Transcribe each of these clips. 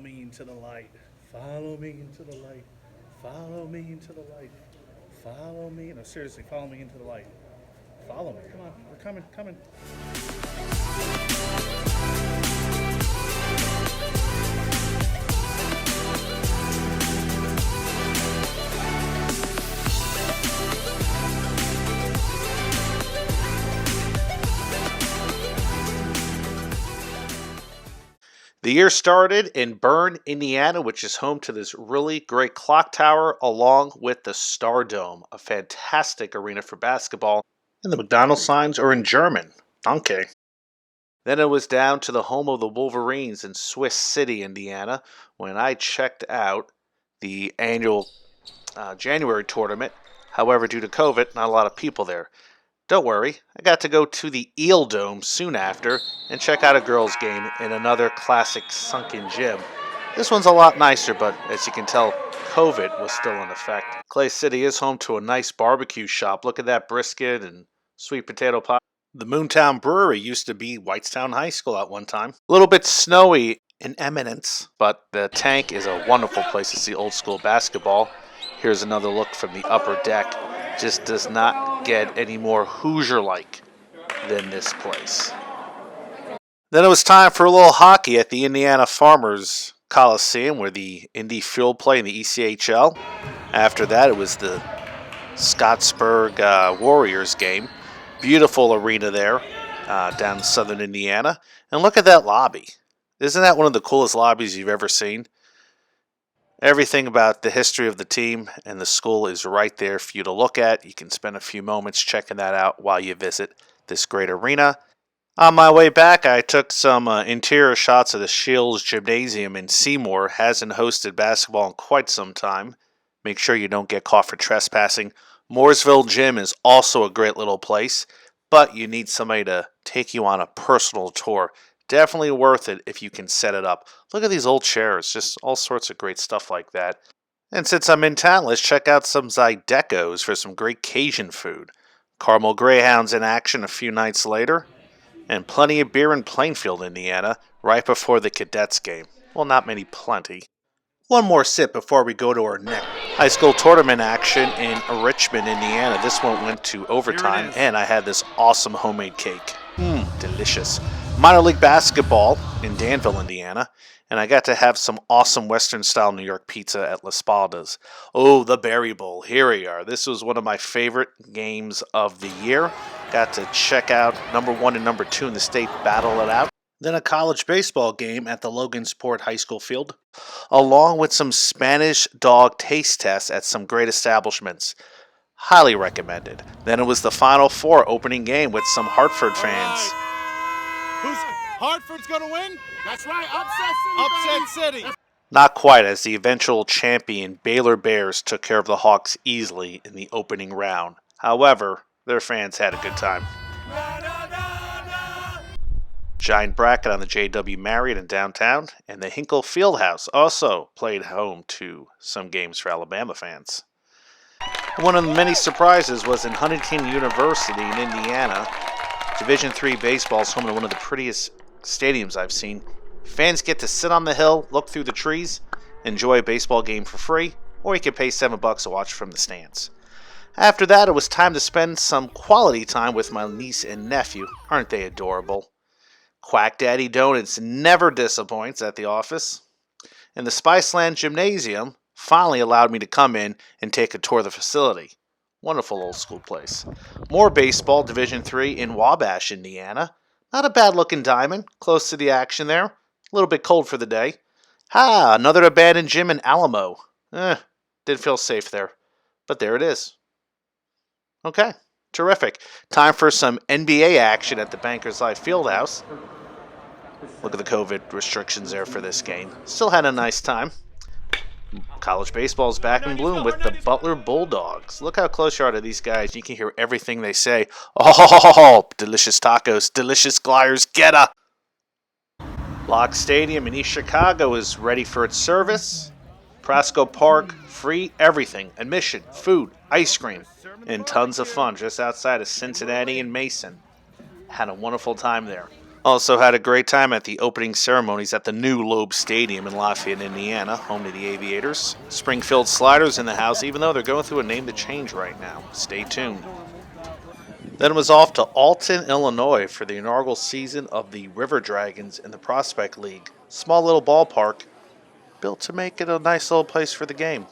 me into the light. Follow me into the light. Follow me into the light. Follow me. No, seriously, follow me into the light. Follow me. Come on. We're coming. Coming. The year started in Bern, Indiana, which is home to this really great clock tower along with the Star Dome, a fantastic arena for basketball. And the McDonald's signs are in German. Danke. Then it was down to the home of the Wolverines in Swiss City, Indiana, when I checked out the annual January tournament. However, due to COVID, not a lot of people there. Don't worry, I got to go to the Eel Dome soon after and check out a girls' game in another classic sunken gym. This one's a lot nicer, but as you can tell, COVID was still in effect. Clay City is home to a nice barbecue shop. Look at that brisket and sweet potato pie. The Moontown Brewery used to be Whitestown High School at one time. A little bit snowy in Eminence, but the Tank is a wonderful place to see old school basketball. Here's another look from the upper deck. Just does not get any more Hoosier-like than this place. Then it was time for a little hockey at the Indiana Farmers Coliseum, where the Indy Field play in the ECHL. After that, it was the Scottsburg Warriors game. Beautiful arena there down in southern Indiana. And look at that lobby. Isn't that one of the coolest lobbies you've ever seen? Everything about the history of the team and the school is right there for you to look at. You can spend a few moments checking that out while you visit this great arena. On my way back, I took some interior shots of the Shields Gymnasium in Seymour. Hasn't hosted basketball in quite some time. Make sure you don't get caught for trespassing. Mooresville Gym is also a great little place, but you need somebody to take you on a personal tour. Definitely worth it if you can set it up. Look at these old chairs, just all sorts of great stuff like that. And since I'm in town, let's check out some Zydecos for some great Cajun food. Carmel Greyhounds in action a few nights later, and plenty of beer in Plainfield, Indiana, right before the Cadets game. Well, not many, plenty. One more sip before we go to our next high school tournament action in Richmond, Indiana. This one went to overtime, and I had this awesome homemade cake. Delicious. Minor league basketball in Danville, Indiana, and I got to have some awesome Western-style New York pizza at La Spalda's. Oh, the Berry Bowl. Here we are. This was one of my favorite games of the year. Got to check out number 1 and number 2 in the state battle it out. Then a college baseball game at the Logansport High School field, along with some Spanish dog taste tests at some great establishments. Highly recommended. Then it was the Final Four opening game with some Hartford fans. Who's Hartford's going to win? That's right, upset city. Not quite, as the eventual champion Baylor Bears took care of the Hawks easily in the opening round. However, their fans had a good time. Giant bracket on the J.W. Marriott in downtown, and the Hinkle Fieldhouse also played home to some games for Alabama fans. One of the many surprises was in Huntington University in Indiana. Division III baseball is home to one of the prettiest stadiums I've seen. Fans get to sit on the hill, look through the trees, enjoy a baseball game for free, or you can pay $7 to watch from the stands. After that, it was time to spend some quality time with my niece and nephew. Aren't they adorable? Quack Daddy Donuts never disappoints at the office. And the Spiceland Gymnasium finally allowed me to come in and take a tour of the facility. Wonderful old school place. More baseball, Division III in Wabash, Indiana. Not a bad looking diamond, close to the action there. A little bit cold for the day. Another abandoned gym in Alamo. Didn't feel safe there, but there it is. Okay, terrific. Time for some NBA action at the Bankers Life Fieldhouse. Look at the COVID restrictions there for this game. Still had a nice time. College baseball is back in bloom with the Butler Bulldogs. Look how close you are to these guys. You can hear everything they say. Oh, delicious tacos, delicious gliders, get up! Lock Stadium in East Chicago is ready for its service. Prasco Park, free everything. Admission, food, ice cream, and tons of fun just outside of Cincinnati and Mason. Had a wonderful time there. Also had a great time at the opening ceremonies at the new Loeb Stadium in Lafayette, Indiana, home to the Aviators. Springfield Sliders in the house, even though they're going through a name to change right now. Stay tuned. Then it was off to Alton, Illinois for the inaugural season of the River Dragons in the Prospect League. Small little ballpark, built to make it a nice little place for the game.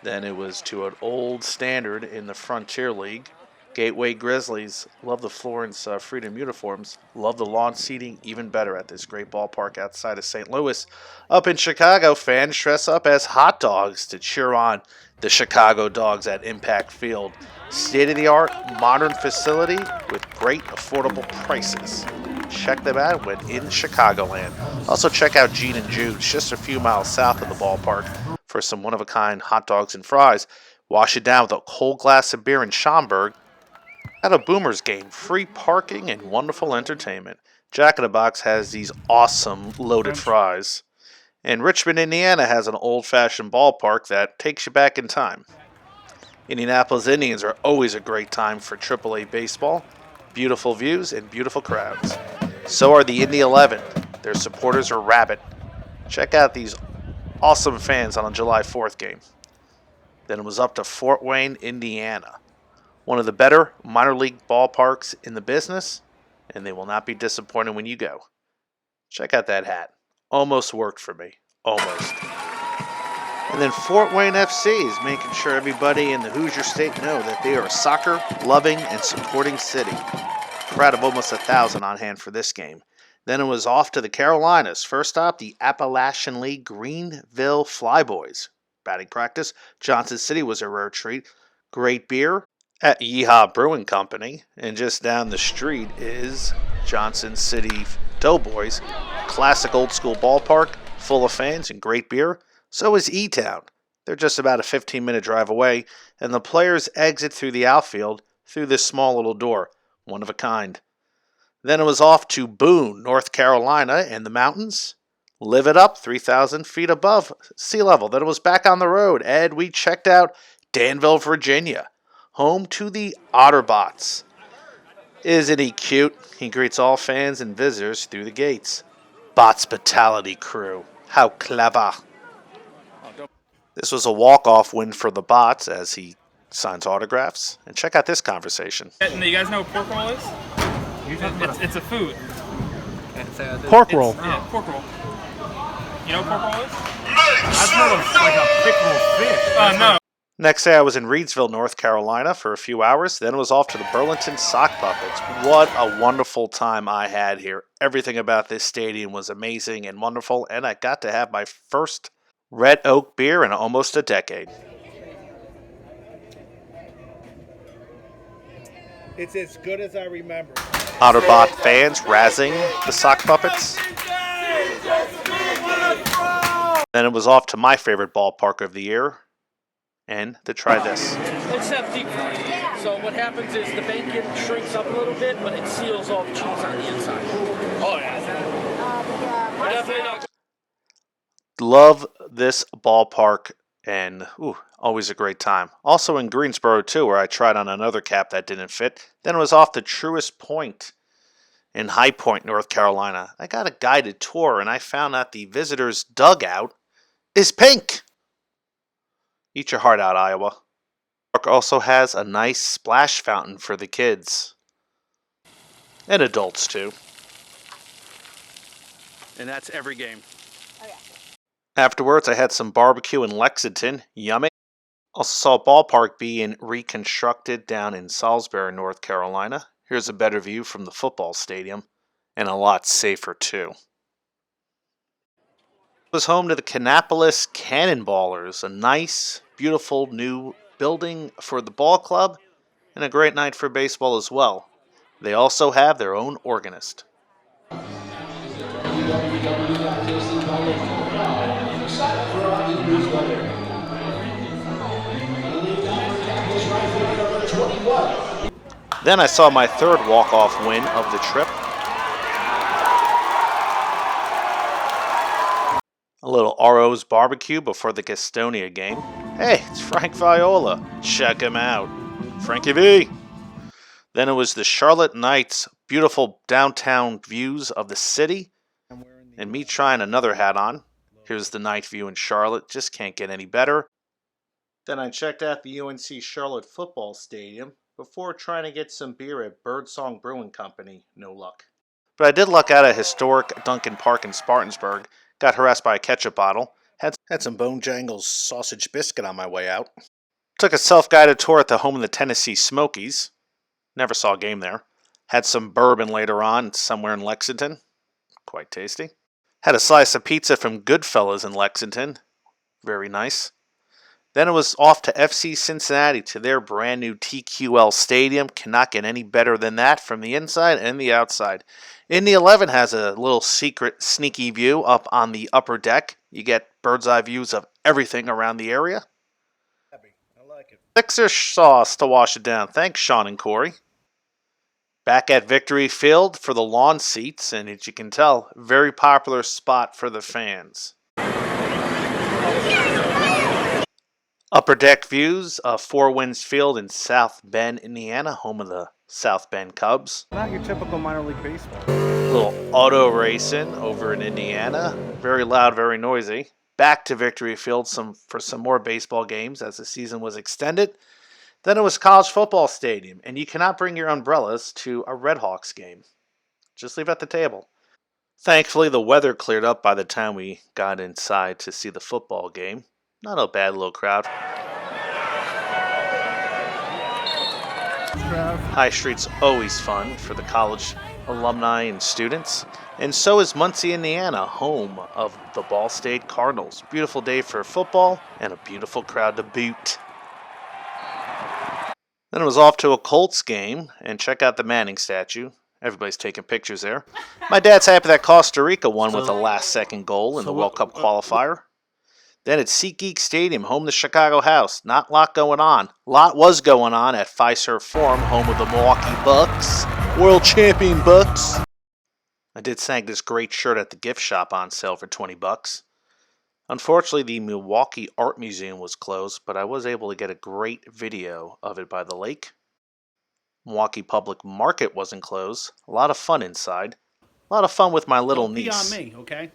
Then it was to an old standard in the Frontier League. Gateway Grizzlies, love the Florence Freedom uniforms, love the lawn seating, even better at this great ballpark outside of St. Louis. Up in Chicago, fans dress up as hot dogs to cheer on the Chicago Dogs at Impact Field. State-of-the-art, modern facility with great affordable prices. Check them out when in Chicagoland. Also check out Gene and Jude's just a few miles south of the ballpark for some one-of-a-kind hot dogs and fries. Wash it down with a cold glass of beer in Schaumburg. At a Boomers game, free parking and wonderful entertainment. Jack in the Box has these awesome loaded fries. And Richmond, Indiana has an old-fashioned ballpark that takes you back in time. Indianapolis Indians are always a great time for AAA baseball. Beautiful views and beautiful crowds. So are the Indy 11. Their supporters are rabid. Check out these awesome fans on a July 4th game. Then it was up to Fort Wayne, Indiana. One of the better minor league ballparks in the business, and they will not be disappointed when you go. Check out that hat. Almost worked for me. Almost. And then Fort Wayne FC is making sure everybody in the Hoosier State know that they are a soccer-loving and supporting city. Crowd of almost 1,000 on hand for this game. Then it was off to the Carolinas. First stop, the Appalachian League Greenville Flyboys. Batting practice. Johnson City was a rare treat. Great beer at Yeehaw Brewing Company, and just down the street is Johnson City Doughboys. Classic old school ballpark, full of fans and great beer. So is E-Town. They're just about a 15-minute drive away, and the players exit through the outfield through this small little door, one of a kind. Then it was off to Boone, North Carolina, and the mountains. Live it up, 3,000 feet above sea level. Then it was back on the road, and we checked out Danville, Virginia, home to the Otterbots. Isn't he cute? He greets all fans and visitors through the gates. Botspitality crew. How clever. This was a walk-off win for the Bots as he signs autographs. And check out this conversation. You guys know what pork roll is? It's a food. Pork roll. Yeah, pork roll. You know what pork roll is? I've heard of like a pickled fish. No. Next day I was in Reidsville, North Carolina for a few hours. Then it was off to the Burlington Sock Puppets. What a wonderful time I had here. Everything about this stadium was amazing and wonderful, and I got to have my first Red Oak beer in almost a decade. It's as good as I remember. Otterbot fans razzing the Sock Puppets. Then it was off to my favorite ballpark of the year, and to try this. It's not deep fried. So what happens is the bacon shrinks up a little bit, but it seals all the cheese on the inside. Oh yeah. Definitely not. Love this ballpark, and always a great time. Also in Greensboro too, where I tried on another cap that didn't fit. Then it was off to Truist Point in High Point, North Carolina. I got a guided tour, and I found out the visitors' dugout is pink. Eat your heart out, Iowa. Park also has a nice splash fountain for the kids. And adults, too. And that's every game. Afterwards, I had some barbecue in Lexington. Yummy. Also saw a ballpark being reconstructed down in Salisbury, North Carolina. Here's a better view from the football stadium. And a lot safer, too. Was home to the Indianapolis Cannonballers, a nice, beautiful new building for the ball club, and a great night for baseball as well. They also have their own organist. Then I saw my third walk-off win of the trip. A little RO's barbecue before the Gastonia game. Hey, it's Frank Viola. Check him out. Frankie V. Then it was the Charlotte Knights Beautiful downtown views of the city. And me trying another hat on. Here's the night view in Charlotte. Just can't get any better. Then I checked out the UNC Charlotte football stadium before trying to get some beer at Birdsong Brewing Company. No luck. But I did luck out at historic Duncan Park in Spartansburg. Got harassed by a ketchup bottle. Had some Bone Jangles sausage biscuit on my way out. Took a self-guided tour at the home of the Tennessee Smokies. Never saw a game there. Had some bourbon later on somewhere in Lexington. Quite tasty. Had a slice of pizza from Goodfellas in Lexington. Very nice. Then it was off to FC Cincinnati to their brand new TQL Stadium. Cannot get any better than that from the inside and the outside. Indy 11 has a little secret sneaky view up on the upper deck. You get bird's eye views of everything around the area. I like it. Sixer sauce to wash it down. Thanks, Sean and Corey. Back at Victory Field for the lawn seats, and as you can tell, very popular spot for the fans. Upper deck views of Four Winds Field in South Bend, Indiana, home of the South Bend Cubs. Not your typical minor league baseball. Little auto racing over in Indiana. Very loud, very noisy. Back to Victory Field for some more baseball games as the season was extended. Then it was College Football Stadium, and you cannot bring your umbrellas to a Red Hawks game. Just leave it at the table. Thankfully, the weather cleared up by the time we got inside to see the football game. Not a bad little crowd. High Street's always fun for the college alumni and students. And so is Muncie, Indiana, home of the Ball State Cardinals. Beautiful day for football and a beautiful crowd to boot. Then it was off to a Colts game, and check out the Manning statue. Everybody's taking pictures there. My dad's happy that Costa Rica won with the last-second goal in the World Cup qualifier. Then at SeatGeek Stadium, home to Chicago House. Not a lot going on. A lot was going on at Fiserv Forum, home of the Milwaukee Bucks. World champion Bucks. I did snag this great shirt at the gift shop on sale for $20. Unfortunately, the Milwaukee Art Museum was closed, but I was able to get a great video of it by the lake. Milwaukee Public Market wasn't closed. A lot of fun inside. A lot of fun with my little niece. Don't pee on me, okay?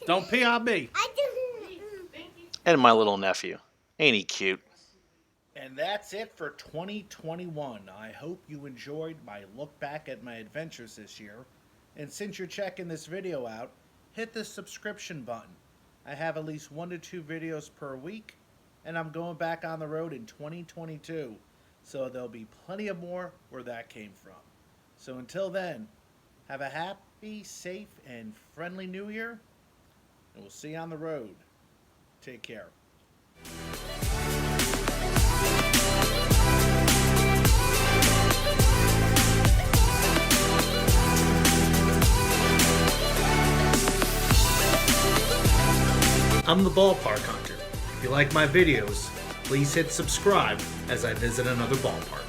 Don't pee on me. And my little nephew. Ain't he cute? And that's it for 2021. I hope you enjoyed my look back at my adventures this year. And since you're checking this video out, hit the subscription button. I have at least 1 to 2 videos per week, and I'm going back on the road in 2022. So there'll be plenty of more where that came from. So until then, have a happy, safe, and friendly New Year, and we'll see you on the road. Take care. I'm the Ballpark Hunter. If you like my videos, please hit subscribe as I visit another ballpark.